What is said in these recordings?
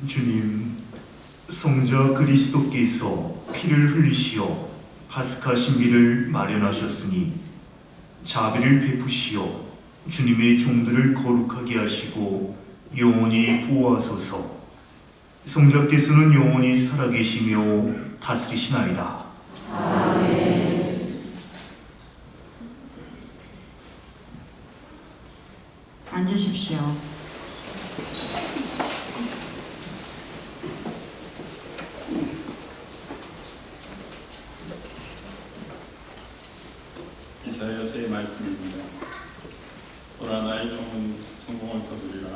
주님, 성자 그리스도께서 피를 흘리시어 파스카 신비를 마련하셨으니 자비를 베푸시어 주님의 종들을 거룩하게 하시고 영원히 보호하소서. 성자께서는 영원히 살아계시며 다스리시나이다. 아멘. 앉으십시오. 이사야서의 말씀입니다. 오라 나의 종은 성공을 거두리라.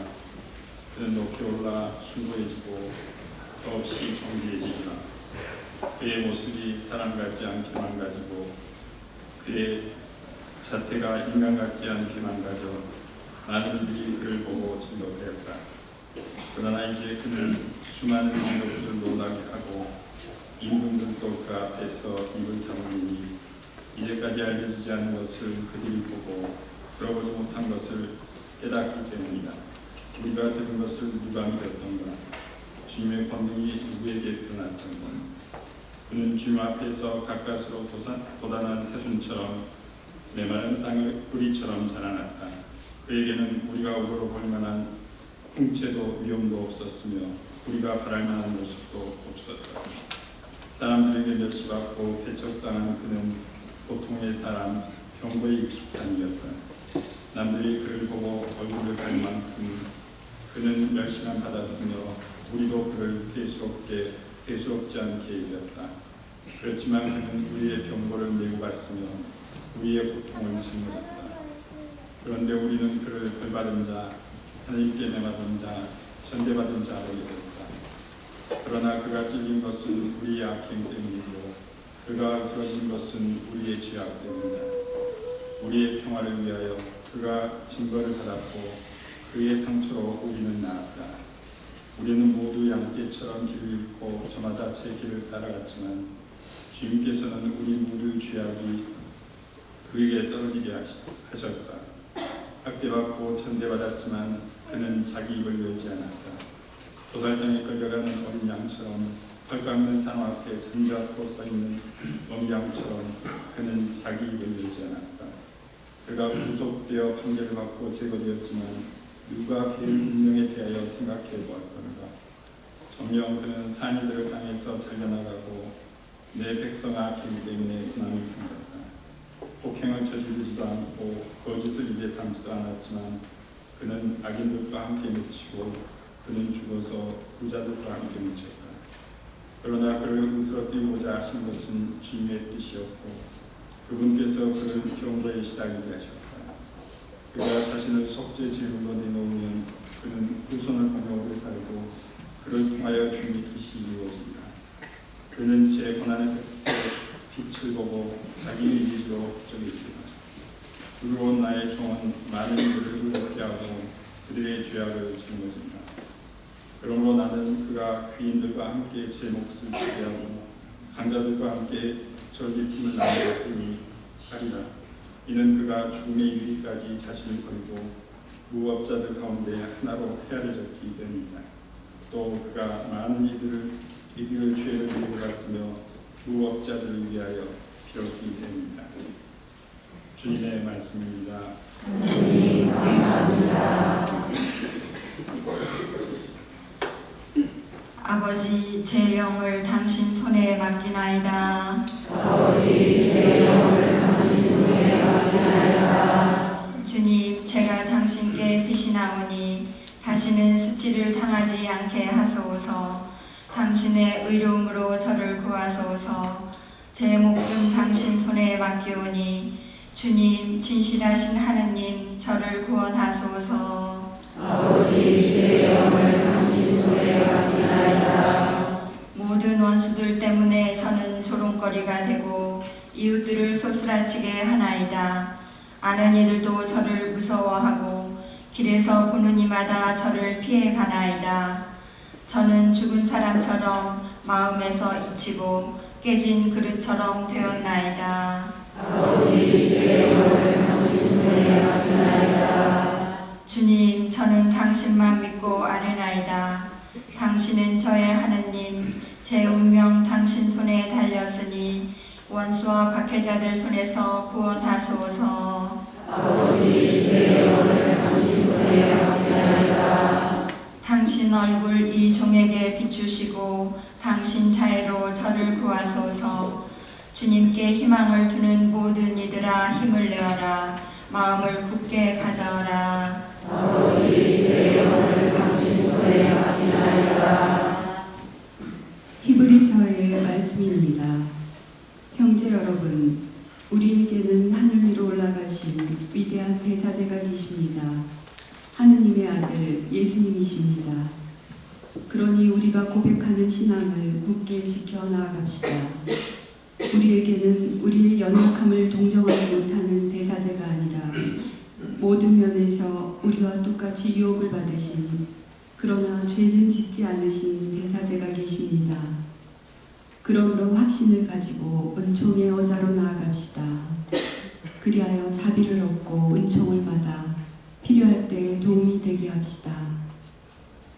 그는 높이 올라 숭고해지고 더없이 존귀해지리라. 그의 모습이 사람 같지 않게만 가지고 그의 자태가 인간 같지 않게만 가져 많은 이들이 그를 보고 즐겁겠다. 그러나 이제 그는 수많은 민족들을 놀라게 하고 임금들도 그 앞에서 입을 다물리니 이제까지 알려지지 않은 것을 그들이 보고 들어보지 못한 것을 깨닫기 때문이다. 우리가 들은 것을 누가 믿었던가? 주님의 권능이 누구에게 드러났던가? 그는 주님 앞에서 가까스로 도단한 새순처럼 메마른 땅을 뿌리처럼 자라났다. 그에게는 우리가 우러러 볼 만한 풍채도 위험도 없었으며 우리가 바랄 만한 모습도 없었다. 사람들에게 멸시받고 배척당한 그는 보통의 사람, 병거에 익숙한 이였다. 남들이 그를 보고 얼굴을 갈 만큼 그는 멸시만 받았으며 우리도 그를 대수롭지 않게 여겼다. 그렇지만 그는 우리의 병거를 메고 갔으며 우리의 고통을 짊어졌다. 그런데 우리는 그를 벌받은 자, 하나님께 매맞은 자, 전대받은 자로 여겼다. 그러나 그가 찔린 것은 우리의 악행 때문이고 그가 쓰러진 것은 우리의 죄악 때문이다. 우리의 평화를 위하여 그가 징벌을 받았고 그의 상처로 우리는 나았다. 우리는 모두 양떼처럼 길을 잃고 저마다 제 길을 따라갔지만 주님께서는 우리 모두 죄악이 그에게 떨어지게 하셨다. 학대받고 천대받았지만 그는 자기 입을 열지 않았다. 도살장에 끌려가는 어린 양처럼 털 깎는 사람 앞에 잠자코 서있는 어미양처럼 그는 자기 입을 열지 않았다. 그가 구속되어 판결을 받고 제거되었지만 누가 그의 운명에 대하여 생각해 보았던가? 정녕 그는 산이들 땅에서 잘려나가고 내 백성아 길 때문에 고난을 당했다. 폭행을 저지르지도 않고 거짓을 입에 담지도 않았지만 그는 악인들과 함께 묻히고 그는 죽어서 부자들과 함께 묻혔다. 그러나 그를 응스러뜨리고자 하신 것은 주님의 뜻이었고 그분께서 그를 병거에 시달리게 하셨다. 그가 자신을 속죄 제물로 내놓으면 그는 후손을 보며 오래 살고 그를 통하여 주님의 뜻이 이루어진다. 그는 제 고난의 끝에 빛을 보고 자기 의지로 걱정해지다. 그로 온 나의 종은 많은 이들을 의롭게 하고 그들의 죄악을 짊어진다. 그러므로 나는 그가 귀인들과 함께 제 몫을 지배하고 강자들과 함께 절기품을 나누었더니 하리라. 이는 그가 죽음에 이르기까지 자신을 걸고 무법자들 가운데 하나로 헤아려졌기 때문이다. 또 그가 많은 이들을 죄를 지고 갔으며 무법자들을 위하여 빌었기 때문이다. 주님의 말씀입니다. 주님 감사합니다. 아버지, 제 영을 당신 손에 맡기나이다. 아버지, 제 영을 당신 손에 맡기나이다. 주님, 제가 당신께 피신하오니 다시는 수치를 당하지 않게 하소서. 당신의 의로움으로 저를 구하소서. 제 목숨 당신 손에 맡기오니 주님, 진실하신 하느님, 저를 구원하소서. 아버지, 제 영을 당신 손에 맡기나이다. 모든 원수들 때문에 저는 조롱거리가 되고 이웃들을 소스라치게 하나이다. 아는 이들도 저를 무서워하고 길에서 보는 이마다 저를 피해 가나이다. 저는 죽은 사람처럼 마음에서 잊히고 깨진 그릇처럼 되었나이다. 아버지, 제 영을 당신 손에 맡기나이다. 주님, 저는 당신만 믿고 아뢰나이다. 당신의 패자들 손에서 구원하소서. 당신 얼굴 이 종에게 비추시고 당신 자애로 저를 구하소서. 주님께 희망을 두는 모든 이들아 힘을 내어라. 마음을 굳게 가져라. 히브리서의 말씀입니다. 형제 여러분, 우리에게는 하늘 위로 올라가신 위대한 대사제가 계십니다. 하느님의 아들 예수님이십니다. 그러니 우리가 고백하는 신앙을 굳게 지켜 나아갑시다. 우리에게는 우리의 연약함을 동정하지 못하는 대사제가 아니라 모든 면에서 우리와 똑같이 유혹을 받으신 그러나 죄는 짓지 않으신 대사제가 계십니다. 그러므로 확신을 가지고 은총의 어자로 나아갑시다. 그리하여 자비를 얻고 은총을 받아 필요할 때 도움이 되게 합시다.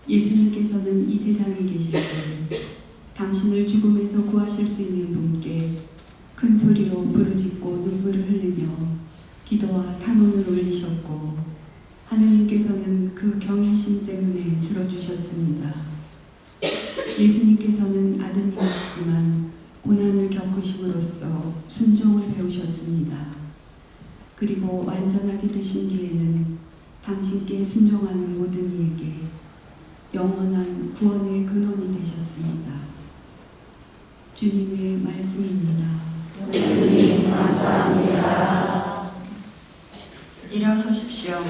예수님께서는 이 세상에 계실 때 당신을 죽음에서 구하실 수 있는 분께 큰 소리로 부르짖고 눈물을 흘리며 기도와 탄원을 올리셨고 하느님께서는 그 경외심 때문에 들어주셨습니다. 예수님께서는 아드님이시지만 고난을 겪으심으로써 순종을 배우셨습니다. 그리고 완전하게 되신 뒤에는 당신께 순종하는 모든 이에게 영원한 구원의 근원이 되셨습니다. 주님의 말씀입니다. 주님 감사합니다. 일어서십시오.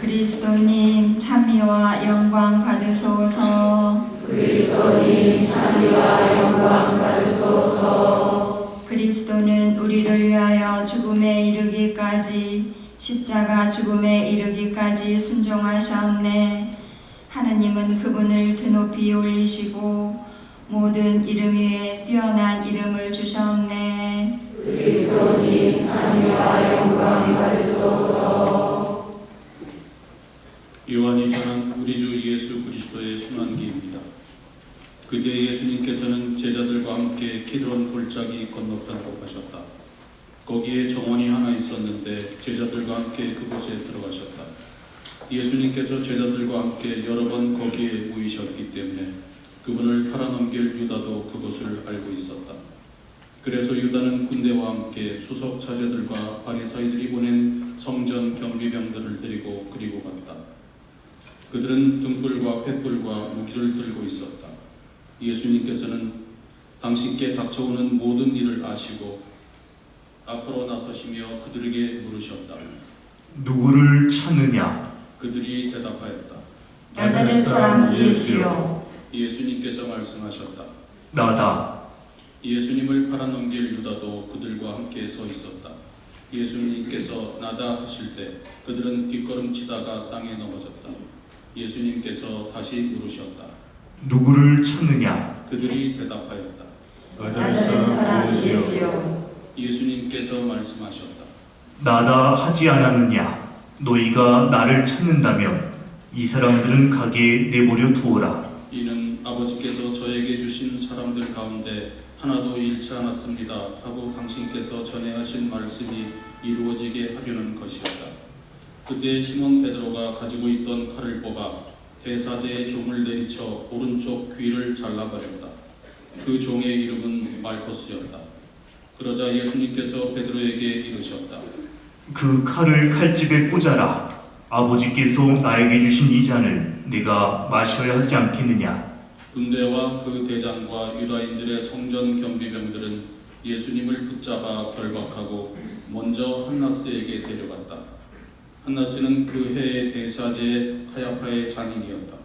그리스도님 찬미와 영광 받으소서. 그리스도님 찬미와 영광 받으소서. 그리스도는 우리를 위하여 죽음에 이르기까지 십자가 죽음에 이르기까지 순종하셨네. 하느님은 그분을 드높이 올리시고 모든 이름 위에 뛰어난 이름을 주셨네. 그리스도님 찬미와 영광 받으소서. 요한이 전한 우리 주 예수 그리스도의 순환기입니다. 그때 예수님께서는 제자들과 함께 키드론 골짜기 건너편으로 가셨다. 거기에 정원이 하나 있었는데 제자들과 함께 그곳에 들어가셨다. 예수님께서 제자들과 함께 여러 번 거기에 모이셨기 때문에 그분을 팔아넘길 유다도 그것을 알고 있었다. 그래서 유다는 군대와 함께 수석 차제들과 바리사이들이 보낸 성전 경비병들을 데리고 그리고 갔다. 그들은 등불과 횃불과 무기를 들고 있었다. 예수님께서는 당신께 닥쳐오는 모든 일을 아시고 앞으로 나서시며 그들에게 물으셨다. 누구를 찾느냐? 그들이 대답하였다. 나자렛 사람 예수요. 예수님께서 말씀하셨다. 나다. 예수님을 팔아넘길 유다도 그들과 함께 서 있었다. 예수님께서 나다 하실 때 그들은 뒷걸음치다가 땅에 넘어졌다. 예수님께서 다시 물으셨다. 누구를 찾느냐? 그들이 대답하였다. 나자렛 사람 예수요. 예수님께서 말씀하셨다. 나다 하지 않았느냐? 너희가 나를 찾는다면 이 사람들은 가게 내버려 두어라. 이는 아버지께서 저에게 주신 사람들 가운데 하나도 잃지 않았습니다 하고 당신께서 전에 하신 말씀이 이루어지게 하려는 것이었다. 그때 시몬 베드로가 가지고 있던 칼을 뽑아 대사제의 종을 내리쳐 오른쪽 귀를 잘라버렸다. 그 종의 이름은 말코스였다. 그러자 예수님께서 베드로에게 이르셨다. 그 칼을 칼집에 꽂아라. 아버지께서 나에게 주신 이 잔을 내가 마셔야 하지 않겠느냐? 군대와 그 대장과 유다인들의 성전 경비병들은 예수님을 붙잡아 결박하고 먼저 한나스에게 데려갔다. 한나스는 그 해의 대사제 카야파의 장인이었다.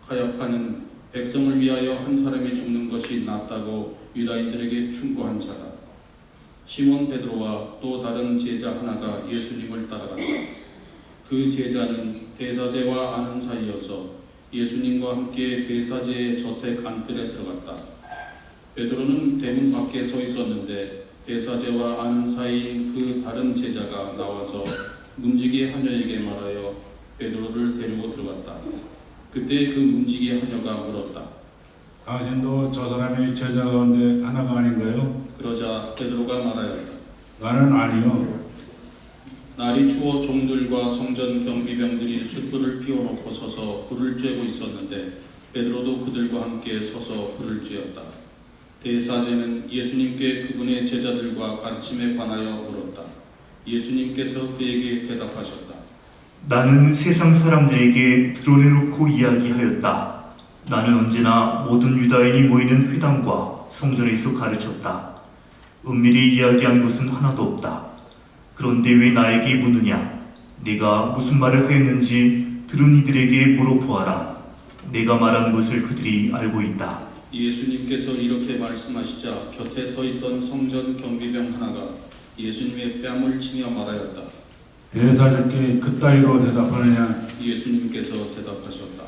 카야파는 백성을 위하여 한 사람이 죽는 것이 낫다고 유다인들에게 충고한 자다. 시몬 베드로와 또 다른 제자 하나가 예수님을 따라갔다. 그 제자는 대사제와 아는 사이여서 예수님과 함께 대사제의 저택 안뜰에 들어갔다. 베드로는 대문 밖에 서 있었는데 대사제와 아는 사이인 그 다른 제자가 나와서 문지기 하녀에게 말하여 베드로를 데리고 들어갔다. 그때 그 문지기 하녀가 물었다. 당신도 저 사람의 제자 가운데 하나가 아닌가요? 나는 아니요. 날이 추워 종들과 성전 경비병들이 숯불을 피워놓고 서서 불을 쬐고 있었는데 베드로도 그들과 함께 서서 불을 쬐었다. 대사제는 예수님께 그분의 제자들과 가르침에 관하여 물었다. 예수님께서 그에게 대답하셨다. 나는 세상 사람들에게 드러내놓고 이야기하였다. 나는 언제나 모든 유다인이 모이는 회당과 성전에서 가르쳤다. 은밀히 이야기한 것은 하나도 없다. 그런데 왜 나에게 묻느냐? 내가 무슨 말을 하였는지 들은 이들에게 물어보아라. 내가 말한 것을 그들이 알고 있다. 예수님께서 이렇게 말씀하시자 곁에 서 있던 성전 경비병 하나가 예수님의 뺨을 치며 말하였다. 대사제께 그따위로 대답하느냐? 예수님께서 대답하셨다.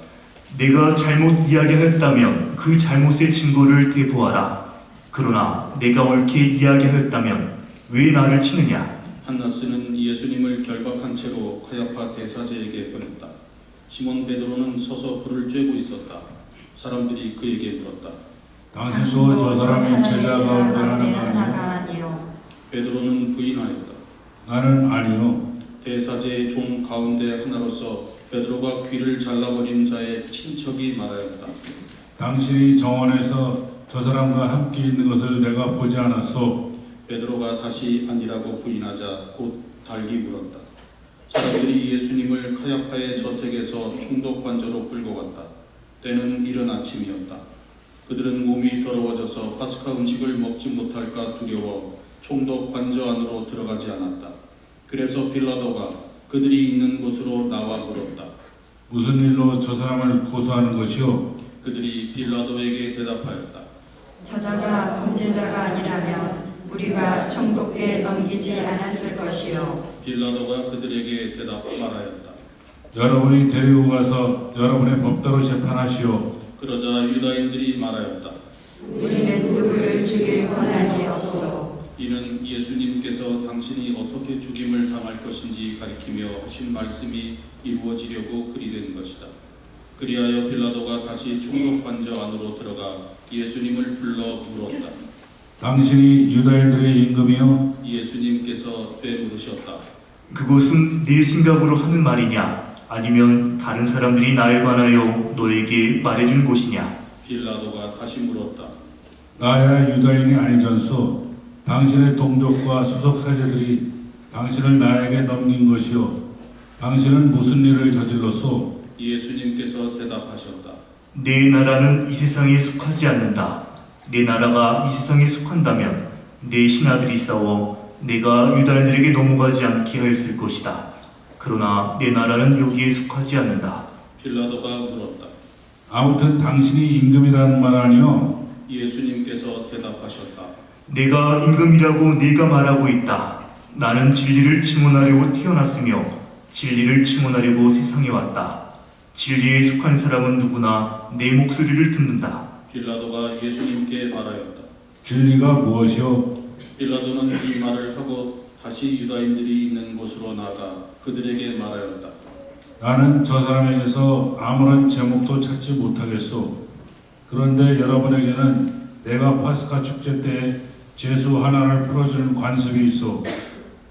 내가 잘못 이야기하였다면 그 잘못의 증거를 대보아라. 그러나 내가 옳게 이야기하였다면 왜 나를 치느냐? 한나스는 예수님을 결박한 채로 카야파 대사제에게 보냈다. 시몬 베드로는 서서 불을 쬐고 있었다. 사람들이 그에게 물었다. 당신도 저 사람의 제자 가운데 하나가 아니요? 아니요. 베드로는 부인하였다. 나는 아니요. 대사제의 종 가운데 하나로서 베드로가 귀를 잘라버린 자의 친척이 말하였다. 당신이 정원에서 저 사람과 함께 있는 것을 내가 보지 않았소. 베드로가 다시 아니라고 부인하자 곧 달기 물었다. 사람들이 예수님을 카야파의 저택에서 총독 관저로 끌고 갔다. 때는 이른 아침이었다. 그들은 몸이 더러워져서 파스카 음식을 먹지 못할까 두려워 총독 관저 안으로 들어가지 않았다. 그래서 빌라도가 그들이 있는 곳으로 나와 물었다. 무슨 일로 저 사람을 고소하는 것이오? 그들이 빌라도에게 대답하였다. 저자가 범죄자가 아니라면 우리가 총독께 넘기지 않았을 것이요. 빌라도가 그들에게 대답 말하였다. 여러분이 데리고 가서 여러분의 법대로 재판하시오. 그러자 유다인들이 말하였다. 우리는 누구를 죽일 권한이 없어. 이는 예수님께서 당신이 어떻게 죽임을 당할 것인지 가리키며 하신 말씀이 이루어지려고 그리 된 것이다. 그리하여 빌라도가 다시 총독 관저 안으로 들어가 예수님을 불러 물었다. 당신이 유다인들의 임금이요? 예수님께서 되물으셨다. 그것은 네 생각으로 하는 말이냐? 아니면 다른 사람들이 나에 관하여 너에게 말해준 것이냐? 빌라도가 다시 물었다. 나야 유다인이 아니전소. 당신의 동족과 수석 사제들이 당신을 나에게 넘긴 것이요. 당신은 무슨 일을 저질렀소? 예수님께서 대답하셨다. 내 나라는 이 세상에 속하지 않는다. 내 나라가 이 세상에 속한다면 내 신하들이 싸워 내가 유다인들에게 넘어가지 않게 하였을 것이다. 그러나 내 나라는 여기에 속하지 않는다. 빌라도가 물었다. 아무튼 당신이 임금이라는 말 아니요? 예수님께서 대답하셨다. 내가 임금이라고 네가 말하고 있다. 나는 진리를 증언하려고 태어났으며 진리를 증언하려고 세상에 왔다. 진리에 속한 사람은 누구나 내 목소리를 듣는다. 빌라도가 예수님께 말하였다. 진리가 무엇이요? 빌라도는 이 말을 하고 다시 유다인들이 있는 곳으로 나가 그들에게 말하였다. 나는 저 사람에게서 아무런 제목도 찾지 못하겠소. 그런데 여러분에게는 내가 파스카 축제 때 제수 하나를 풀어주는 관습이 있어.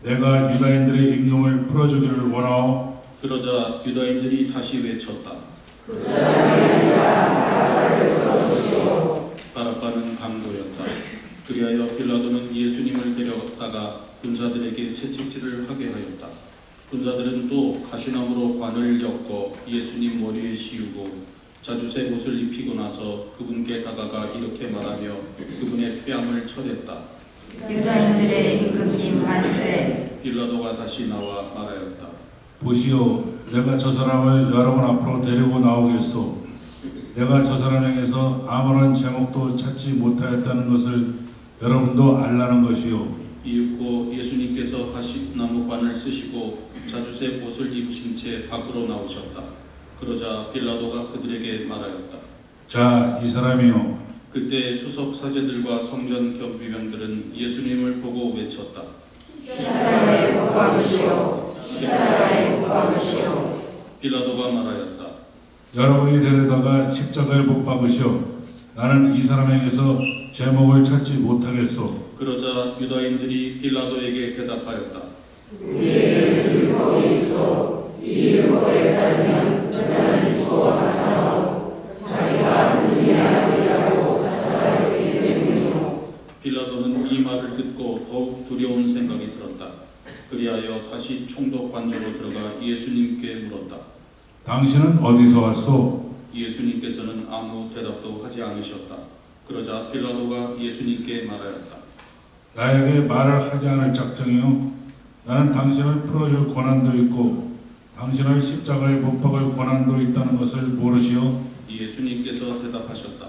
내가 유다인들의 임금을 풀어주기를 원하오. 그러자 유다인들이 다시 외쳤다. 바라바는 강도였다. 그리하여 빌라도는 예수님을 데려다가 군사들에게 채찍질을 하게 하였다. 군사들은 또 가시나무로 관을 엮어 예수님 머리에 씌우고 자주색 옷을 입히고 나서 그분께 다가가 이렇게 말하며 그분의 뺨을 쳐댔다. 유다인들의 임금님 만세. 빌라도가 다시 나와 말하였다. 보시오, 내가 저 사람을 여러분 앞으로 데리고 나오겠소. 내가 저 사람에게서 아무런 제목도 찾지 못하였다는 것을 여러분도 알라는 것이요. 이윽고 예수님께서 가시나무관을 쓰시고 자주색 옷을 입으신 채 밖으로 나오셨다. 그러자 빌라도가 그들에게 말하였다. 자, 이 사람이요. 그때 수석 사제들과 성전 경비병들은 예수님을 보고 외쳤다. 십자가에 못 박으시오. 십자가에 못 박으시오. 빌라도가 말하였다. 여러분이 데려다가 십자가에 못 박으시오. 나는 이 사람에게서 제목을 찾지 못하겠소. 그러자 유다인들이 빌라도에게 대답하였다. 우리에게 율법이 있어 이 율법에 따르면 여자는 주와 같아하고 자기가 그들의 아들이라고 가짜였기 때문이요. 빌라도는 이 말을 듣고 더욱 두려운 생각이 들었다. 그리하여 다시 총독 관저로 들어가 예수님께 물었다. 당신은 어디서 왔소? 예수님께서는 아무 대답도 하지 않으셨다. 그러자 빌라도가 예수님께 말하였다. 나에게 말을 하지 않을 작정이요. 나는 당신을 풀어줄 권한도 있고 당신을 십자가에 못 박을 권한도 있다는 것을 모르시오? 예수님께서 대답하셨다.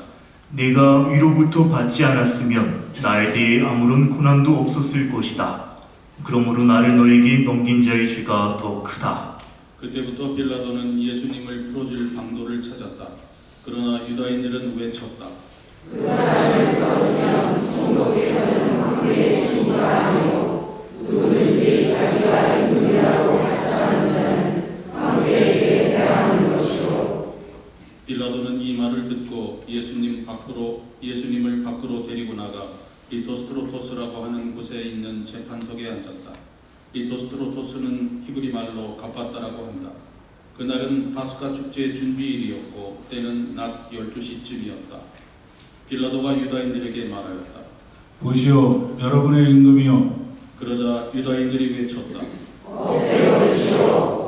내가 위로부터 받지 않았으면 나에 대해 아무런 고난도 없었을 것이다. 그러므로 나를 너에게 넘긴 자의 죄가 더 크다. 그때부터 빌라도는 예수님을 풀어줄 방도를 찾았다. 그러나 유다인들은 외쳤다. 그 사람을 풀어주면 총독께서는 황제의 신부가 아니요 누구든지 자기가 임금이라고 가짜하는 자는 황제에게 대항하는 것이요. 빌라도는 이 말을 듣고 예수님을 밖으로 데리고 나가 리토스트로토스라고 하는 곳에 있는 재판석에 앉았다. 리토스트로토스는 히브리 말로 가빠따라고 한다. 그날은 파스카 축제 준비일이었고 때는 낮 12시쯤이었다. 빌라도가 유다인들에게 말하였다. 보시오, 여러분의 임금이요. 그러자 유다인들이 외쳤다. 없애버리시오.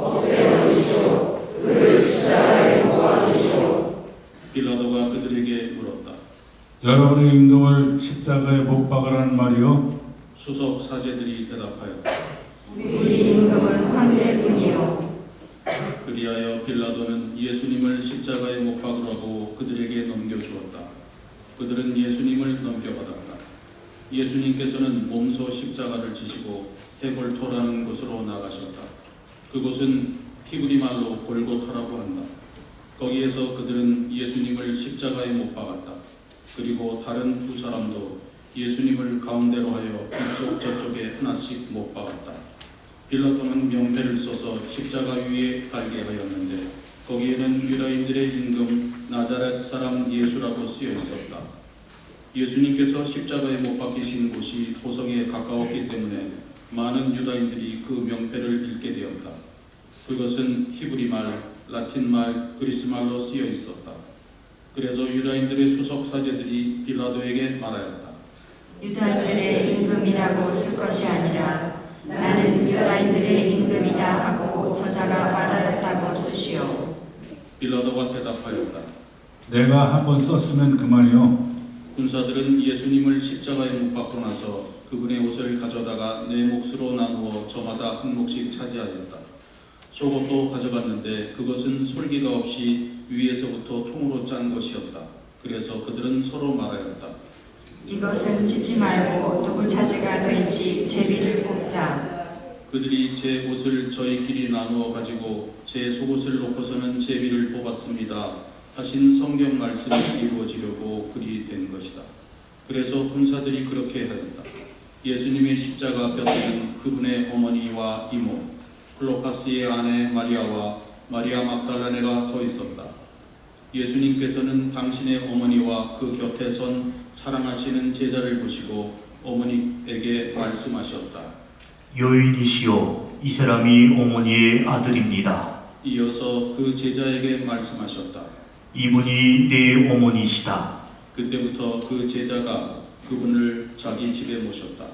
그를 십자가에 못 박으시오. 빌라도가 그들에게 물었다. 여러분의 임금을 십자가에 못 박으라는 말이요? 수석 사제들이 대답하였다. 우리 임금은 황제뿐이요. 그리하여 빌라도는 예수님을 십자가에 못 박으라고 그들에게 넘겨주었다. 그들은 예수님을 넘겨받았다. 예수님께서는 몸소 십자가를 지시고 헤볼토라는 곳으로 나가셨다. 그곳은 히브리 말로 골고타라고 한다. 거기에서 그들은 예수님을 십자가에 못 박았다. 그리고 다른 두 사람도 예수님을 가운데로 하여 이쪽 저쪽에 하나씩 못 박았다. 빌라도는 명패를 써서 십자가 위에 달게 하였는데 거기에는 유다인들의 임금 나자렛 사람 예수라고 쓰여 있었다. 예수님께서 십자가에 못 박히신 곳이 도성에 가까웠기 때문에 많은 유다인들이 그 명패를 읽게 되었다. 그것은 히브리 말, 라틴 말, 그리스 말로 쓰여 있었다. 그래서 유다인들의 수석 사제들이 빌라도에게 말하였다. 유다인들의 임금이라고 쓸 것이 아니라 나는 유다인들의 임금이다 하고 저자가 말하였다고 쓰시오. 빌라도가 대답하였다. 내가 한번 썼으면 그만이요. 군사들은 예수님을 십자가에 못 박고 나서 그분의 옷을 가져다가 네 몫으로 나누어 저마다 한 몫씩 차지하였다. 속옷도 가져갔는데 그것은 솔기가 없이 위에서부터 통으로 짠 것이었다. 그래서 그들은 서로 말하였다. 이것은 찢지 말고 누구 차지가 될지 제비를 뽑자. 그들이 제 옷을 저희끼리 나누어 가지고 제 속옷을 놓고서는 제비를 뽑았습니다 하신 성경 말씀이 이루어지려고 그리 된 것이다. 그래서 군사들이 그렇게 하였다. 예수님의 십자가 곁에는 그분의 어머니와 이모, 클로파스의 아내 마리아와 마리아 막달라네가 서 있었다. 예수님께서는 당신의 어머니와 그 곁에 선 사랑하시는 제자를 보시고 어머니에게 말씀하셨다. 여인이시여, 이 사람이 어머니의 아들입니다. 이어서 그 제자에게 말씀하셨다. 이분이 내 어머니시다. 그때부터 그 제자가 그분을 자기 집에 모셨다.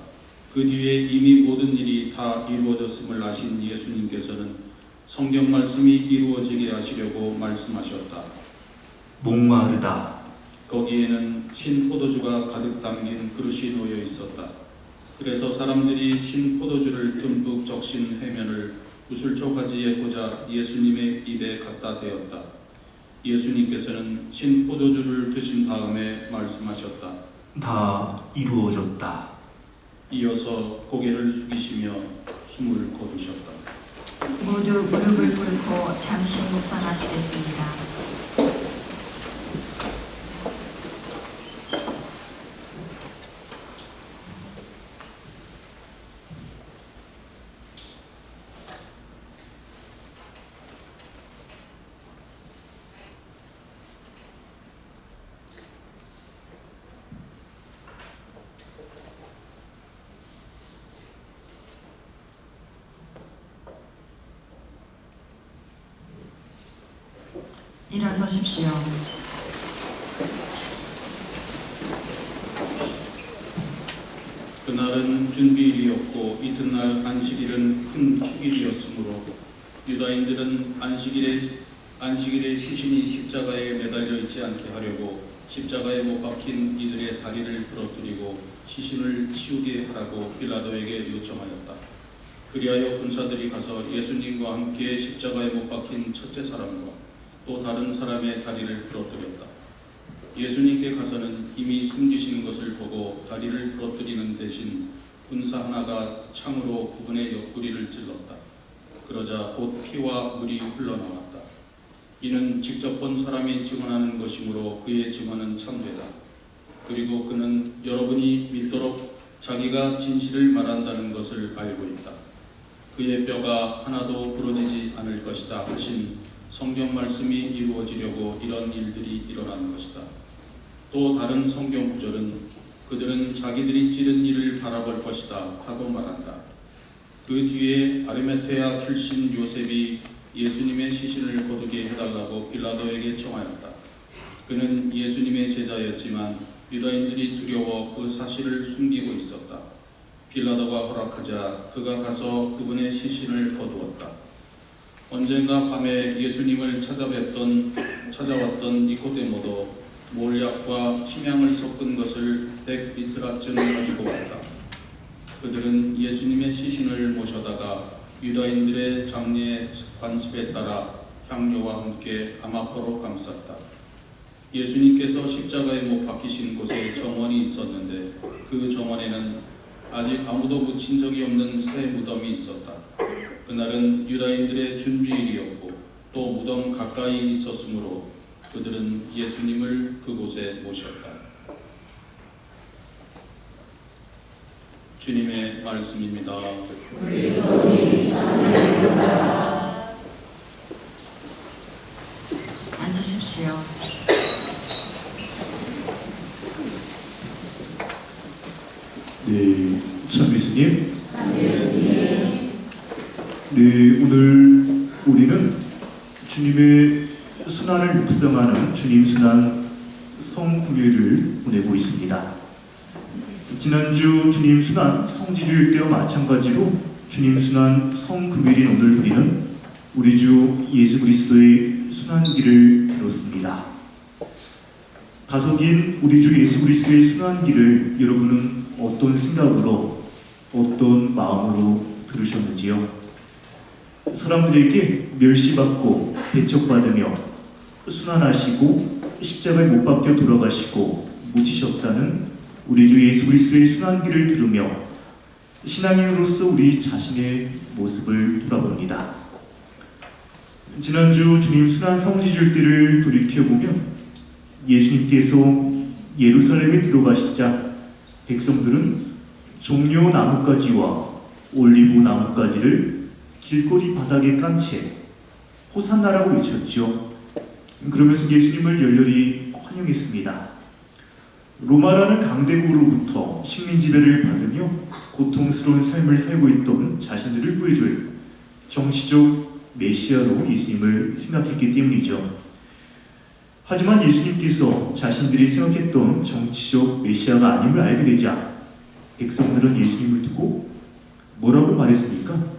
그 뒤에 이미 모든 일이 다 이루어졌음을 아신 예수님께서는 성경 말씀이 이루어지게 하시려고 말씀하셨다. 목마르다. 거기에는 신 포도주가 가득 담긴 그릇이 놓여 있었다. 그래서 사람들이 신 포도주를 듬뿍 적신 해면을 우슬초 가지에 꽂아 예수님의 입에 갖다 대었다. 예수님께서는 신 포도주를 드신 다음에 말씀하셨다. 다 이루어졌다. 이어서 고개를 숙이시며 숨을 거두셨다. 모두 무릎을 꿇고 잠시 묵상하시겠습니다. 일어서십시오. 그날은 준비일이었고 이튿날 안식일은 큰 축일이었으므로 유다인들은 안식일에 시신이 십자가에 매달려 있지 않게 하려고 십자가에 못 박힌 이들의 다리를 부러뜨리고 시신을 치우게 하라고 빌라도에게 요청하였다. 그리하여 군사들이 가서 예수님과 함께 십자가에 못 박힌 첫째 사람과 또 다른 사람의 다리를 부러뜨렸다. 예수님께 가서는 이미 숨지시는 것을 보고 다리를 부러뜨리는 대신 군사 하나가 창으로 그분의 옆구리를 찔렀다. 그러자 곧 피와 물이 흘러나왔다. 이는 직접 본 사람이 증언하는 것이므로 그의 증언은 참되다. 그리고 그는 여러분이 믿도록 자기가 진실을 말한다는 것을 알고 있다. 그의 뼈가 하나도 부러지지 않을 것이다 하신 성경 말씀이 이루어지려고 이런 일들이 일어난 것이다. 또 다른 성경 구절은 그들은 자기들이 찌른 일을 바라볼 것이다 하고 말한다. 그 뒤에 아리마테아 출신 요셉이 예수님의 시신을 거두게 해달라고 빌라도에게 청하였다. 그는 예수님의 제자였지만 유다인들이 두려워 그 사실을 숨기고 있었다. 빌라도가 허락하자 그가 가서 그분의 시신을 거두었다. 언젠가 밤에 예수님을 찾아왔던 니코데모도 몰약과 심양을 섞은 것을 100리터쯤 가지고 왔다. 그들은 예수님의 시신을 모셔다가 유다인들의 장례 관습에 따라 향료와 함께 아마포로 감쌌다. 예수님께서 십자가에 못 박히신 곳에 정원이 있었는데 그 정원에는 아직 아무도 묻힌 적이 없는 새 무덤이 있었다. 그날은 유다인들의 준비일이었고 또 무덤 가까이 있었으므로 그들은 예수님을 그곳에 모셨다. 주님의 말씀입니다. 앉으십시오. 네, 참 예수님. 네, 오늘 우리는 주님의 순환을 묵상하는 주님 순환 성금요일을 보내고 있습니다. 지난주 주님 순환 성지주일 때와 마찬가지로 주님 순환 성금요일인 오늘 우리는 우리 주 예수 그리스도의 순환기를 들었습니다. 다섯인 우리 주 예수 그리스도의 순환기를 여러분은 어떤 생각으로 어떤 마음으로 들으셨는지요? 사람들에게 멸시받고 배척받으며 순환하시고 십자가에 못 박혀 돌아가시고 묻히셨다는 우리 주 예수 그리스도의 순환기를 들으며 신앙인으로서 우리 자신의 모습을 돌아봅니다. 지난주 주님 순환 성지줄 때를 돌이켜보면 예수님께서 예루살렘에 들어가시자 백성들은 종려 나뭇가지와 올리브 나뭇가지를 길거리 바닥에 깐 채 호산나라고 외쳤죠. 그러면서 예수님을 열렬히 환영했습니다. 로마라는 강대국으로부터 식민지배를 받으며 고통스러운 삶을 살고 있던 자신들을 구해줄 정치적 메시아로 예수님을 생각했기 때문이죠. 하지만 예수님께서 자신들이 생각했던 정치적 메시아가 아님을 알게 되자 백성들은 예수님을 두고 뭐라고 말했습니까?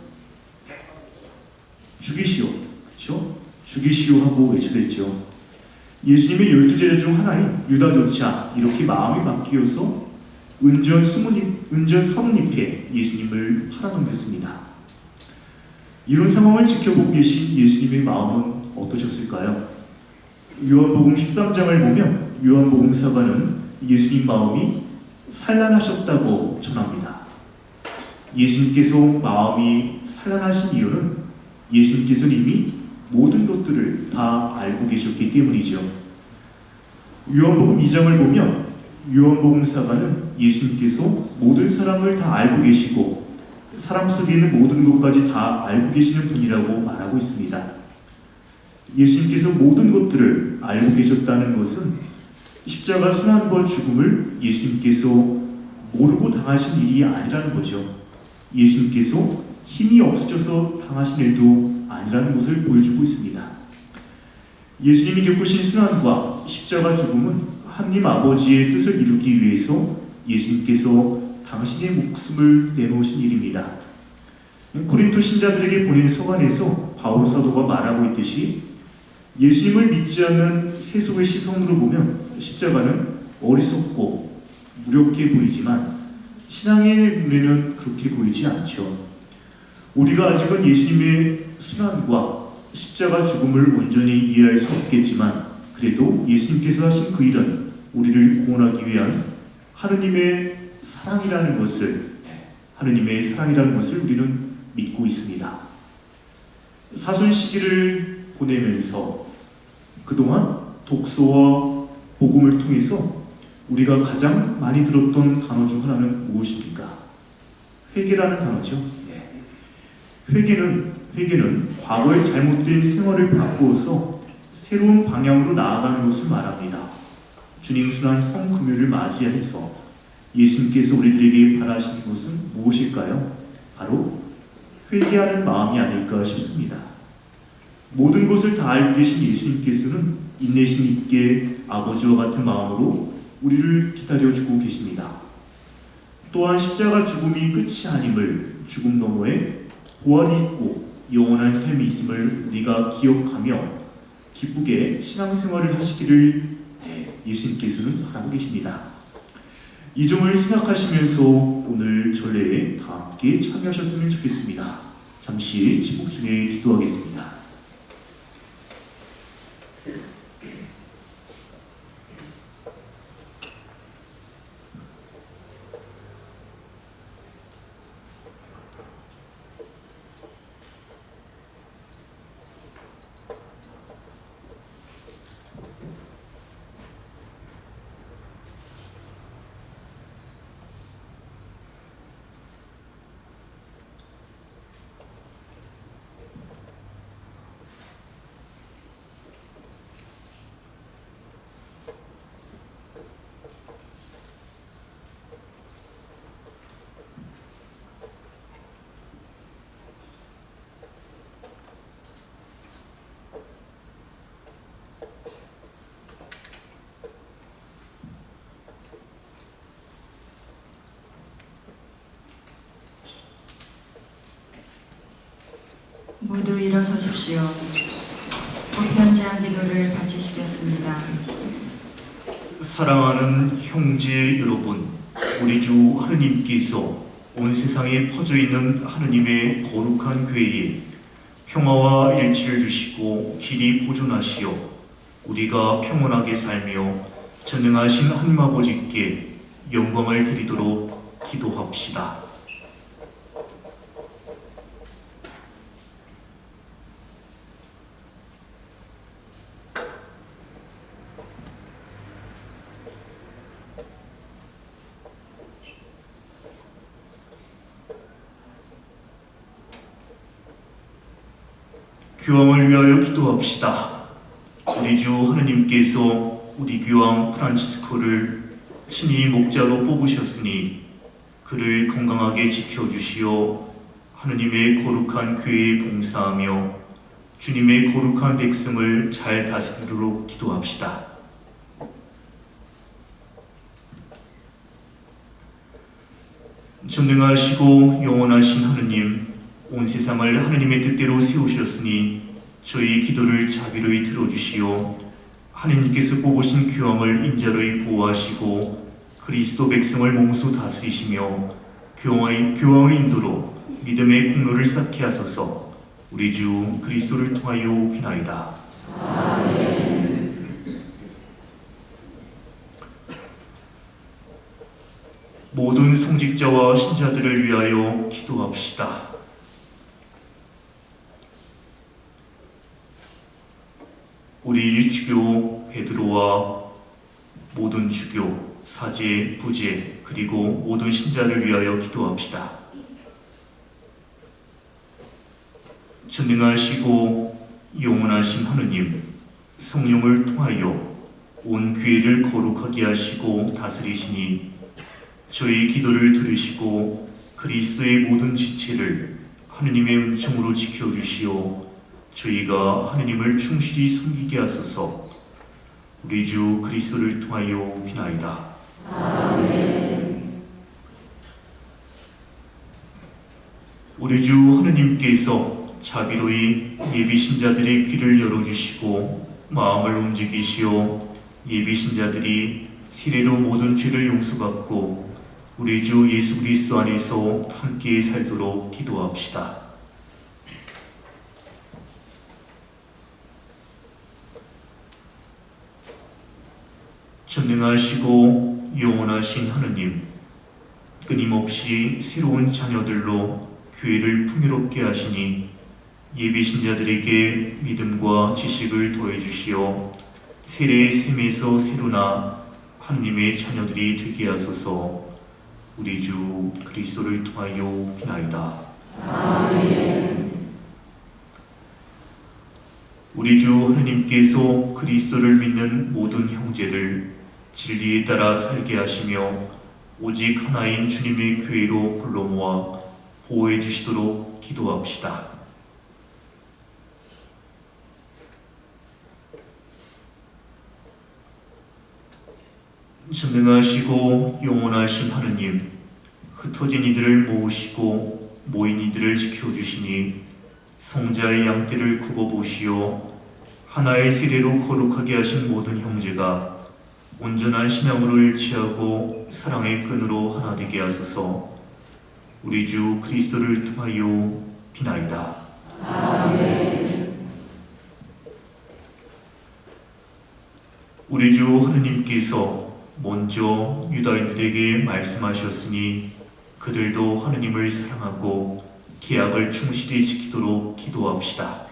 죽이시오. 그렇죠? 죽이시오 하고 외쳐댔죠. 예수님의 12제자 중 하나인 유다조차 이렇게 마음이 바뀌어서 은전 서문잎에 예수님을 팔아넘겼습니다. 이런 상황을 지켜보고 계신 예수님의 마음은 어떠셨을까요? 요한복음 13장을 보면 요한복음사관은 예수님 마음이 산란하셨다고 전합니다. 예수님께서 마음이 산란하신 이유는 예수님께서는 이미 모든 것들을 다 알고 계셨기 때문이죠. 요한복음 2장을 보면 요한복음사관은 예수님께서 모든 사람을 다 알고 계시고 사람 속에 있는 모든 것까지 다 알고 계시는 분이라고 말하고 있습니다. 예수님께서 모든 것들을 알고 계셨다는 것은 십자가 순환과 죽음을 예수님께서 모르고 당하신 일이 아니라는 거죠. 예수님께서 힘이 없어져서 당하신 일도 아니라는 것을 보여주고 있습니다. 예수님이 겪으신 순환과 십자가 죽음은 하나님 아버지의 뜻을 이루기 위해서 예수님께서 당신의 목숨을 내놓으신 일입니다. 고린토 신자들에게 보낸 서간에서 바울 사도가 말하고 있듯이 예수님을 믿지 않는 세속의 시선으로 보면 십자가는 어리석고 무력해 보이지만 신앙의 눈에는 그렇게 보이지 않죠. 우리가 아직은 예수님의 순환과 십자가 죽음을 온전히 이해할 수 없겠지만 그래도 예수님께서 하신 그 일은 우리를 구원하기 위한 하느님의 사랑이라는 것을 우리는 믿고 있습니다. 사순 시기를 보내면서 그동안 독서와 복음을 통해서 우리가 가장 많이 들었던 단어 중 하나는 무엇입니까? 회개라는 단어죠. 회개는 과거의 잘못된 생활을 바꾸어서 새로운 방향으로 나아가는 것을 말합니다. 주님 순환 성금요를 맞이해서 예수님께서 우리들에게 바라시는 것은 무엇일까요? 바로 회개하는 마음이 아닐까 싶습니다. 모든 것을 다 알고 계신 예수님께서는 인내심 있게 아버지와 같은 마음으로 우리를 기다려주고 계십니다. 또한 십자가 죽음이 끝이 아님을, 죽음 너머에 부활이 있고 영원한 삶이 있음을 우리가 기억하며 기쁘게 신앙생활을 하시기를 예수님께서는 바라고 계십니다. 이 점을 생각하시면서 오늘 전례에 다 함께 참여하셨으면 좋겠습니다. 잠시 지목 중에 기도하겠습니다. 모두 일어서십시오. 보편제한 기도를 바치시겠습니다. 사랑하는 형제 여러분, 우리 주 하느님께서 온 세상에 퍼져 있는 하느님의 거룩한 교회에 평화와 일치를 주시고 길이 보존하시어 우리가 평온하게 살며 전능하신 하느님 아버지께 영광을 드리도록 기도합시다. 교황을 위하여 기도합시다. 우리 주 하느님께서 우리 교황 프란치스코를 친히 목자로 뽑으셨으니 그를 건강하게 지켜주시어 하느님의 거룩한 교회에 봉사하며 주님의 거룩한 백성을 잘 다스리도록 기도합시다. 전능하시고 영원하신 하느님, 온 세상을 하느님의 뜻대로 세우셨으니 저희 기도를 자비로이 들어주시어 하느님께서 뽑으신 교황을 인자로이 보호하시고 그리스도 백성을 몸소 다스리시며 교황의 인도로 믿음의 공로를 쌓게 하소서. 우리 주 그리스도를 통하여 비나이다. 아멘. 모든 성직자와 신자들을 위하여 기도합시다. 우리 주교 베드로와 모든 주교, 사제, 부제, 그리고 모든 신자를 위하여 기도합시다. 전능하시고 영원하신 하느님, 성령을 통하여 온 교회를 거룩하게 하시고 다스리시니 저희 기도를 들으시고 그리스도의 모든 지체를 하느님의 은총으로 지켜주시어 저희가 하느님을 충실히 섬기게 하소서. 우리 주 그리스도를 통하여 비나이다. 우리 주 하느님께서 자비로이 예비 신자들의 귀를 열어주시고 마음을 움직이시어 예비 신자들이 세례로 모든 죄를 용서받고 우리 주 예수 그리스도 안에서 함께 살도록 기도합시다. 전능하시고 영원하신 하느님, 끊임없이 새로운 자녀들로 교회를 풍요롭게 하시니 예비 신자들에게 믿음과 지식을 더해주시어 세례의 셈에서 새로나 하느님의 자녀들이 되게 하소서. 우리 주 그리스도를 통하여 비나이다. 우리 주 하느님께서 그리스도를 믿는 모든 형제를 진리에 따라 살게 하시며 오직 하나인 주님의 교회로 불러 모아 보호해 주시도록 기도합시다. 전능하시고 영원하신 하느님, 흩어진 이들을 모으시고 모인 이들을 지켜주시니 성자의 양떼를 굽어보시어 하나의 세례로 거룩하게 하신 모든 형제가 온전한 신앙으로 일치하고 사랑의 끈으로 하나 되게 하소서. 우리 주 그리스도를 통하여 비나이다. 우리 주 하느님께서 먼저 유다인들에게 말씀하셨으니 그들도 하느님을 사랑하고 계약을 충실히 지키도록 기도합시다.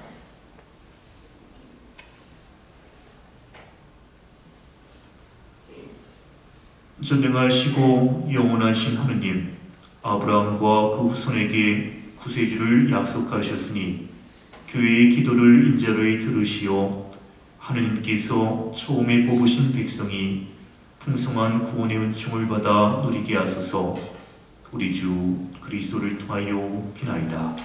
전능하시고 영원하신 하느님, 아브라함과 그 후손에게 구세주를 약속하셨으니 교회의 기도를 인자로이 들으시어 하느님께서 처음에 뽑으신 백성이 풍성한 구원의 은총을 받아 누리게 하소서. 우리 주 그리스도를 통하여 비나이다.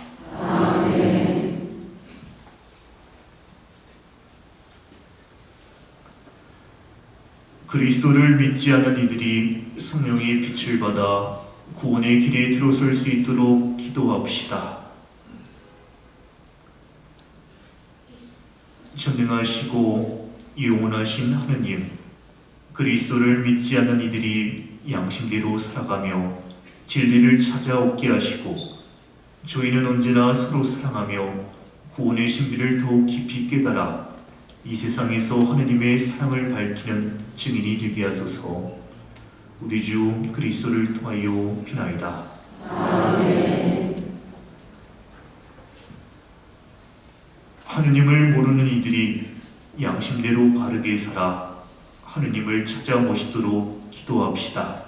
그리스도를 믿지 않는 이들이 성령의 빛을 받아 구원의 길에 들어설 수 있도록 기도합시다. 전능하시고 영원하신 하느님, 그리스도를 믿지 않는 이들이 양심대로 살아가며 진리를 찾아오게 하시고 저희는 언제나 서로 사랑하며 구원의 신비를 더욱 깊이 깨달아 이 세상에서 하느님의 사랑을 밝히는 증인이 되게 하소서. 우리 주 그리스도를 통하여 비나이다. 하느님을 모르는 이들이 양심대로 바르게 살아 하느님을 찾아 모시도록 기도합시다.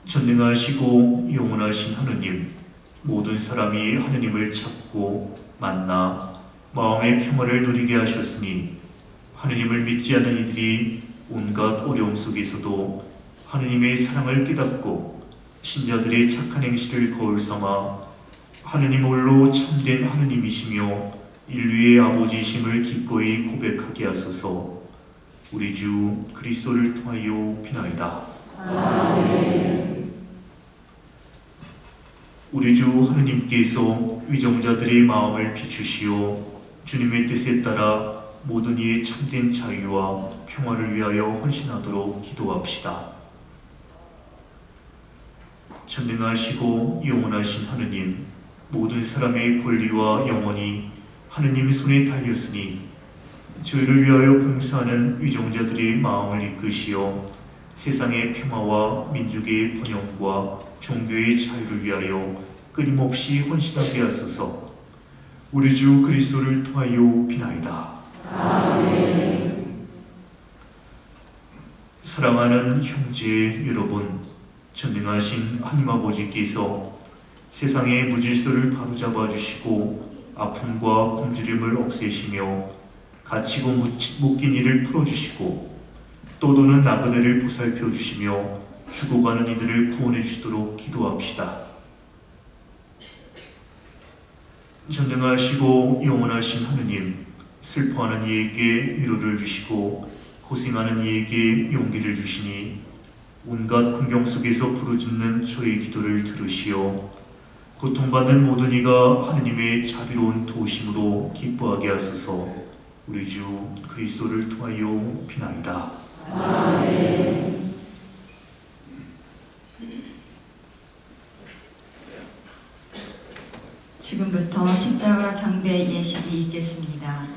전능하시고 영원하신 하느님, 모든 사람이 하느님을 찾고 만나 마음의 평화를 누리게 하셨으니 하느님을 믿지 않는 이들이 온갖 어려움 속에서도 하느님의 사랑을 깨닫고 신자들의 착한 행실을 거울 삼아 하느님 홀로 참된 하느님이시며 인류의 아버지이심을 기꺼이 고백하게 하소서. 우리 주 그리스도를 통하여 비나이다. 우리 주 하느님께서 위정자들의 마음을 비추시어 주님의 뜻에 따라 모든 이의 참된 자유와 평화를 위하여 헌신하도록 기도합시다. 전능하시고 영원하신 하느님, 모든 사람의 권리와 영혼이 하느님 손에 달렸으니 저희를 위하여 봉사하는 위정자들의 마음을 이끄시어 세상의 평화와 민족의 번영과 종교의 자유를 위하여 끊임없이 헌신하게 하소서. 우리 주 그리스도를 통하여 비나이다. 사랑하는 형제 여러분, 전능하신 하나님 아버지께서 세상의 무질서를 바로잡아 주시고 아픔과 굶주림을 없애시며 갇히고 묶인 이를 풀어주시고 떠도는 나그네를 보살펴 주시며 죽어가는 이들을 구원해 주시도록 기도합시다. 전능하시고 영원하신 하느님, 슬퍼하는 이에게 위로를 주시고 고생하는 이에게 용기를 주시니 온갖 풍경 속에서 부르짖는 저의 기도를 들으시어 고통받는 모든 이가 하느님의 자비로운 도우심으로 기뻐하게 하소서. 우리 주 그리스도를 통하여 비나이다. 아멘. 지금부터 십자가 경배 예식이 있겠습니다.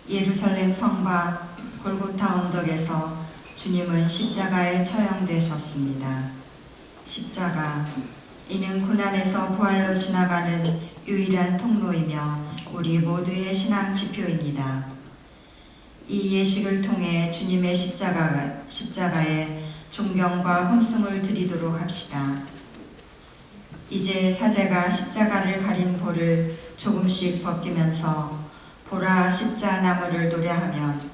예루살렘 성과 골고타 언덕에서 주님은 십자가에 처형되셨습니다. 십자가, 이는 고난에서 부활로 지나가는 유일한 통로이며 우리 모두의 신앙 지표입니다. 이 예식을 통해 주님의 십자가에 존경과 hum승을 드리도록 합시다. 이제 사제가 십자가를 가린 볼을 조금씩 벗기면서 보라 십자나무를 노래하면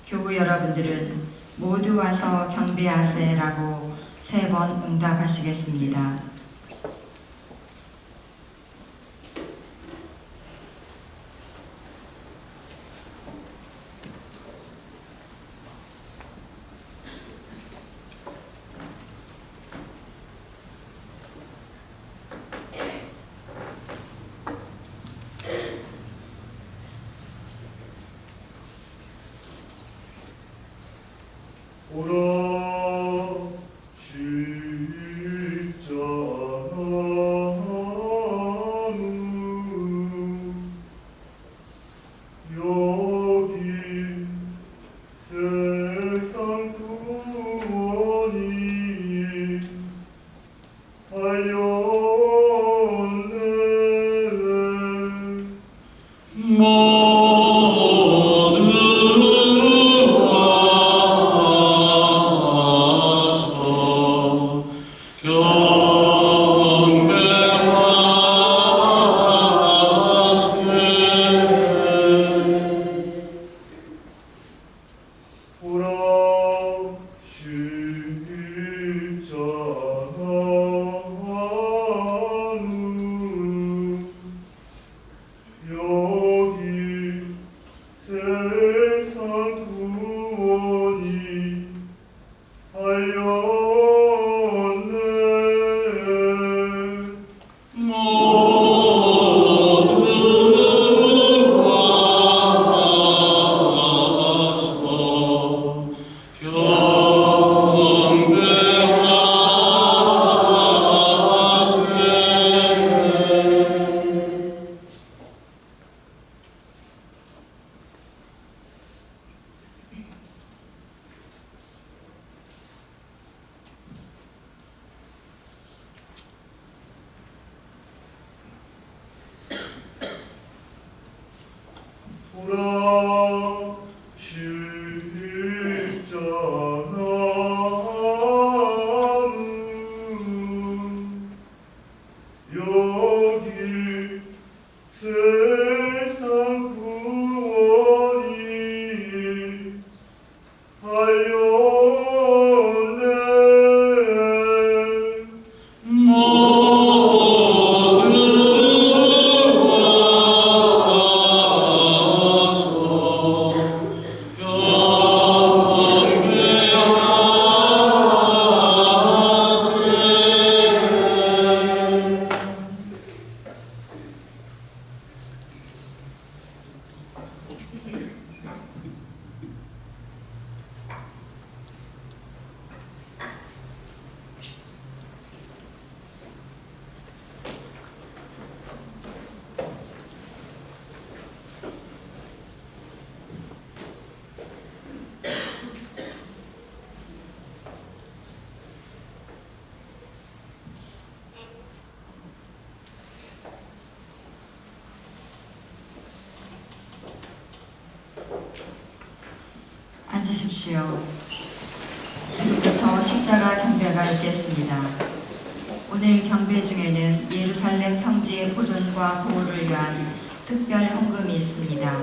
교우 여러분들은 모두 와서 경배하세라고 3번 응답하시겠습니다. 보라 십자나무 여기 세상 구원이 하였네. 보라 십자나무 여기 세상 구원이 하였네. 보라 십자나무 여기 세상 구원이 하였네. 앉으십시오. 지금부터 십자가 경배가 있겠습니다. 오늘 경배 중에는 예루살렘 성지의 보존과 보호를 위한 특별 헌금이 있습니다.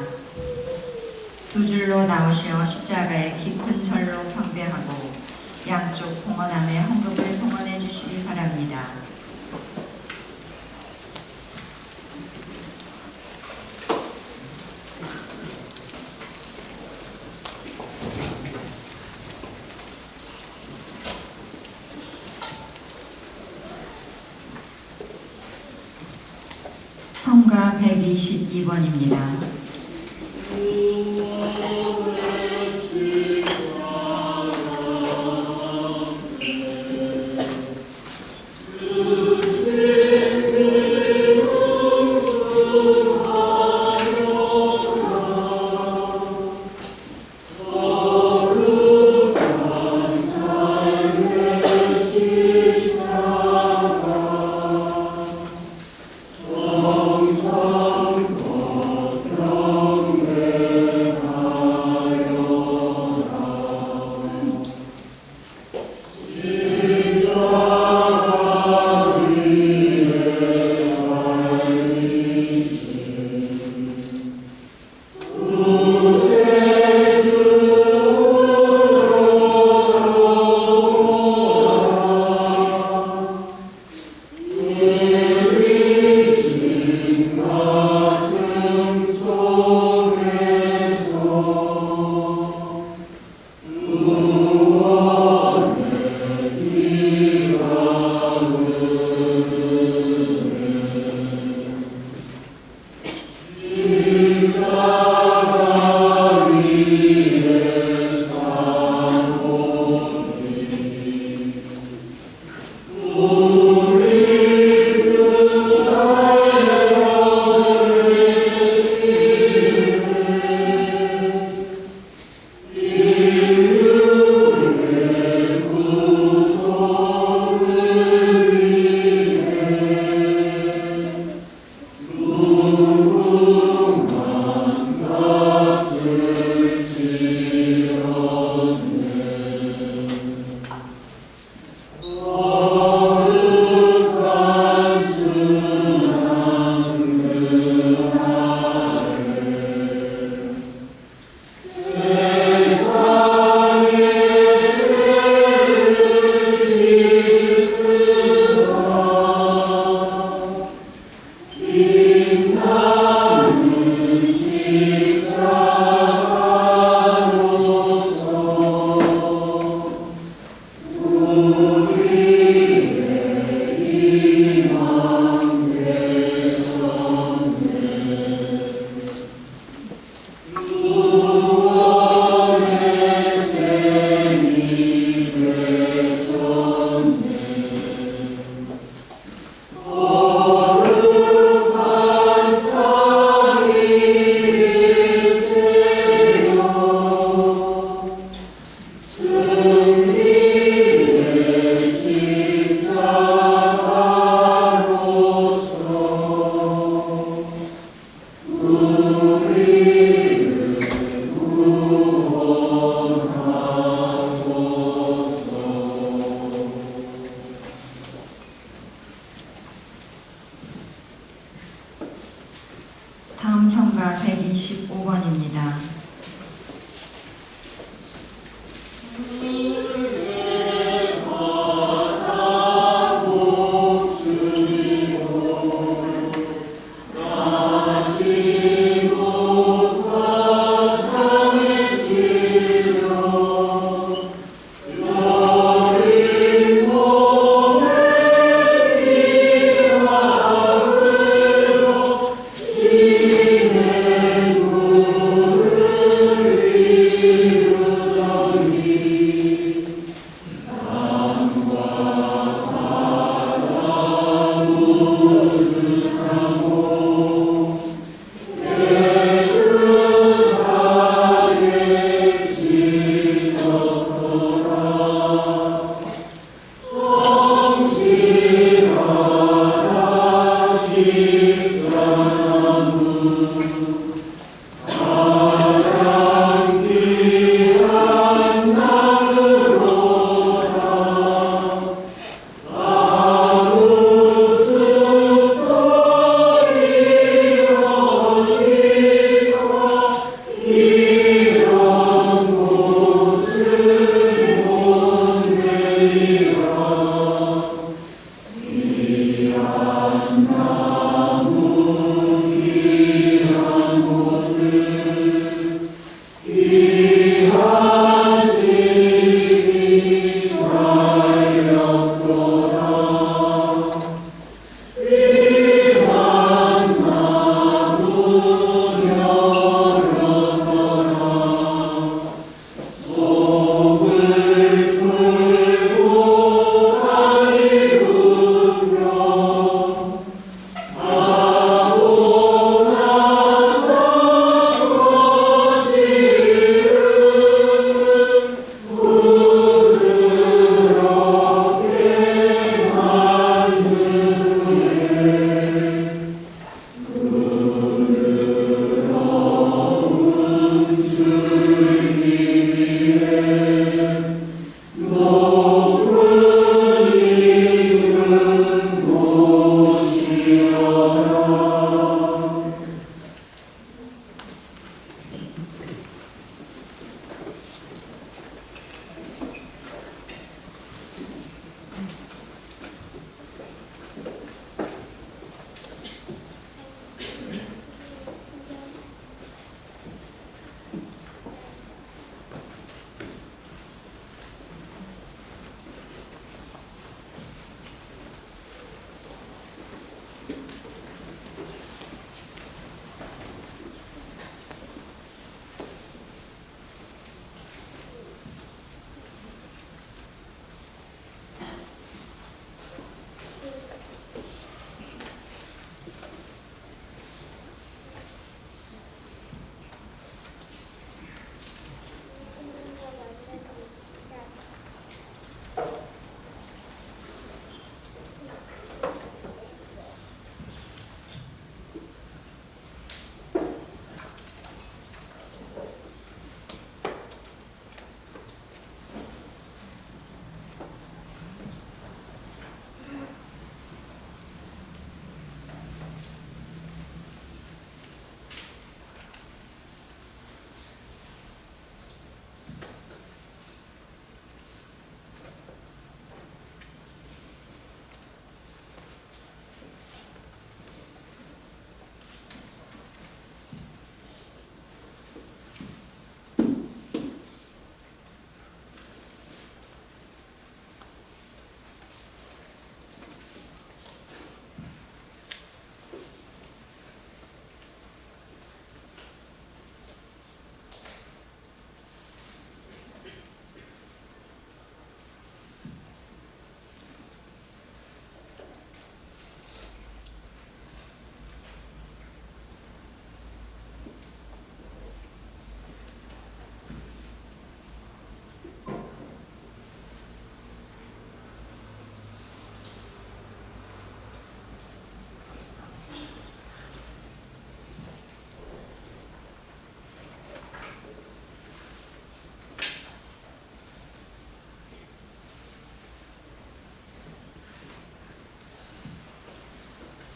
두 줄로 나오시어 십자가에 깊은 절로 경배하고 양쪽 봉헌함에 헌금을 봉헌해 주시기 바랍니다. 성가 122번입니다. 다음 성가 125번입니다. 주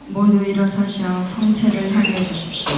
모두 일어서셔 성체를 향해 주십시오.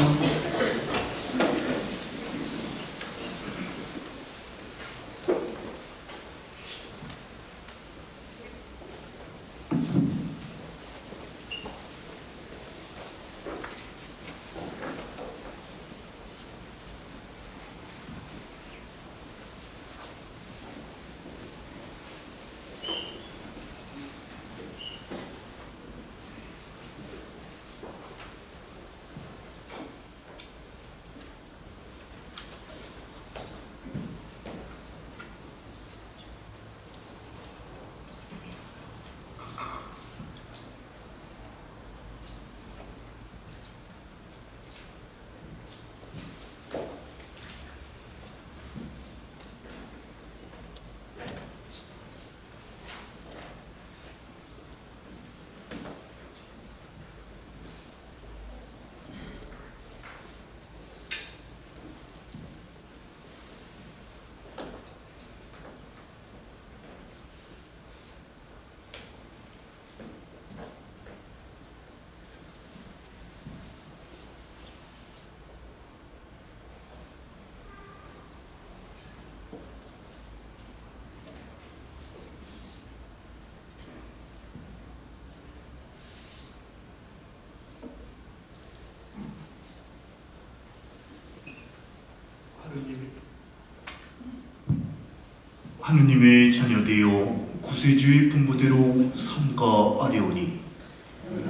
하느님의 자녀되어 구세주의 분부대로 삼가하려니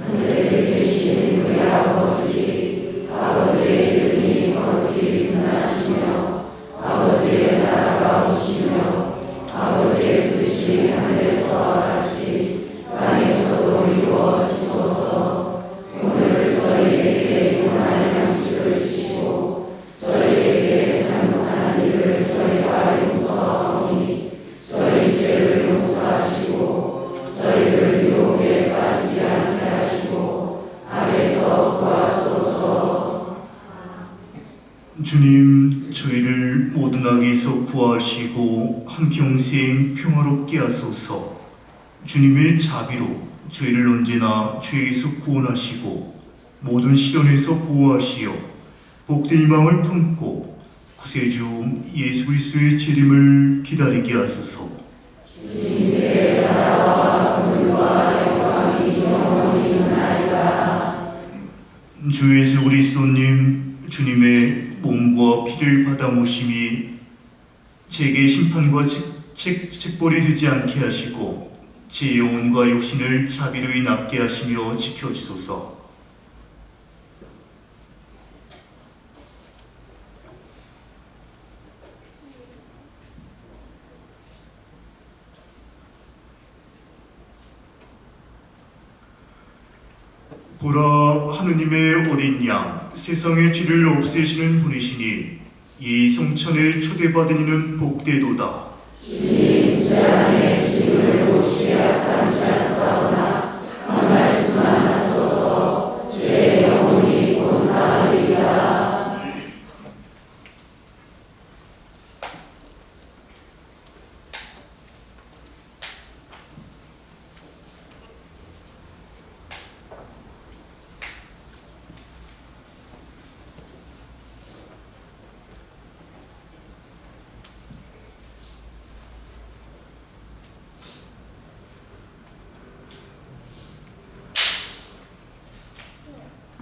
하늘에 계신 우리 아버지, 아버지의 이름이 거룩히 빛나시며 아버지의 나라가 오시며 아버지의 뜻이 하늘에서 같이 땅에서도 이루어지소서. 오늘 저희에게 일용할 양식을 주시고 저희에게 잘못한 일을 저희가 용서하오니 저희 죄를 용서하시고 저희를 유혹에 빠지지 않게 하시고 악에서 구하소서. 주님, 저희를 모든 악에서 구하시고 한평생 평화롭게 하소서. 주님의 자비로 저희를 언제나 죄에서 구원하시고 모든 시련에서 보호하시어 복된 희망을 품고 구세주 예수 그리스도의 재림을 기다리게 하소서. 주님의 나라와 권위와 영광이 영원히 있나이다. 주 예수 그리스도님, 주님의 몸과 피를 받아 모심이 제게 심판과 책벌이 되지 않게 하시고 제 영혼과 육신을 자비로이 낫게 하시며 지켜주소서. 보라, 하느님의 어린 양, 세상의 죄를 없애시는 분이시니 이 성천에 초대받은 이는 복되도다. 주님, 제 안에 주님을 모시게 약한 자사오나 한 말씀만 하소서. 제 영혼이 곧나으리이다.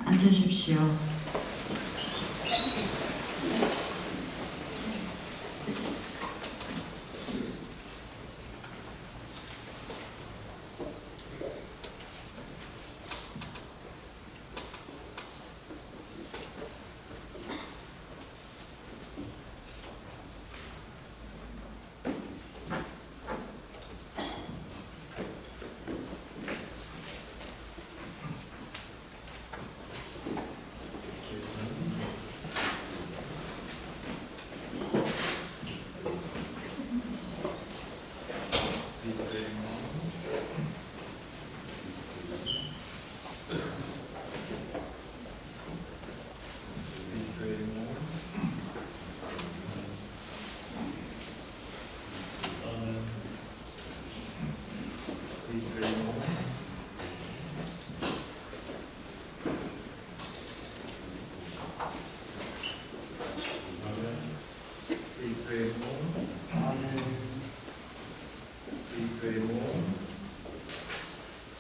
앉으십시오.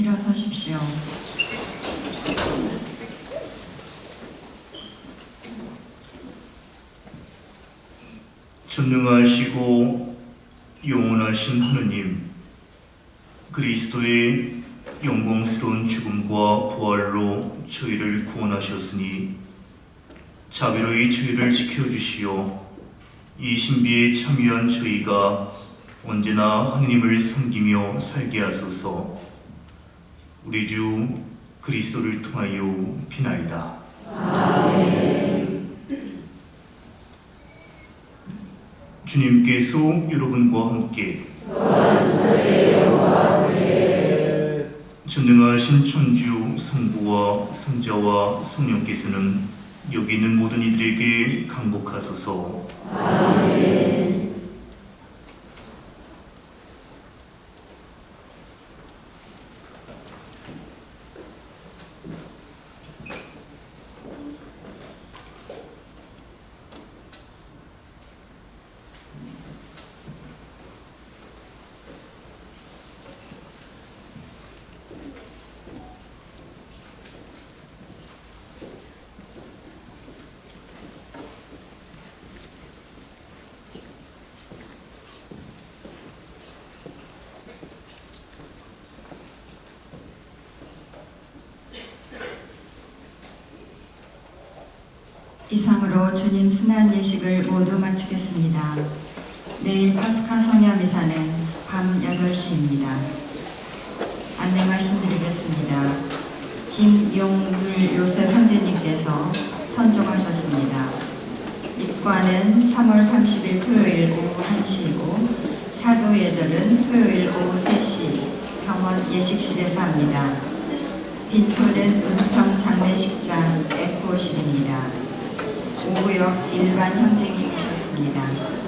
일어서십시오. 전능하시고 영원하신 하느님, 그리스도의 영광스러운 죽음과 부활로 저희를 구원하셨으니 자비로이 저희를 지켜주시어 이 신비에 참여한 저희가 언제나 하느님을 섬기며 살게 하소서. 우리 주 그리스도를 통하여 비나이다. 주님께서 여러분과 함께 전능하신 천주 성부와 성자와 성령께서는 여기 있는 모든 이들에게 강복하소서. 이상으로 주님 순환 예식을 모두 마치겠습니다. 내일 파스카 성야 미사는 밤 8시입니다. 안내 말씀드리겠습니다. 김용률 요셉 형제님께서 선종하셨습니다. 입관은 3월 30일 토요일 오후 1시이고 사도 예절은 토요일 오후 3시 병원 예식실에서 합니다. 빈소는 은평 장례식장 에코실입니다. 오구역 일반 형제님이셨습니다.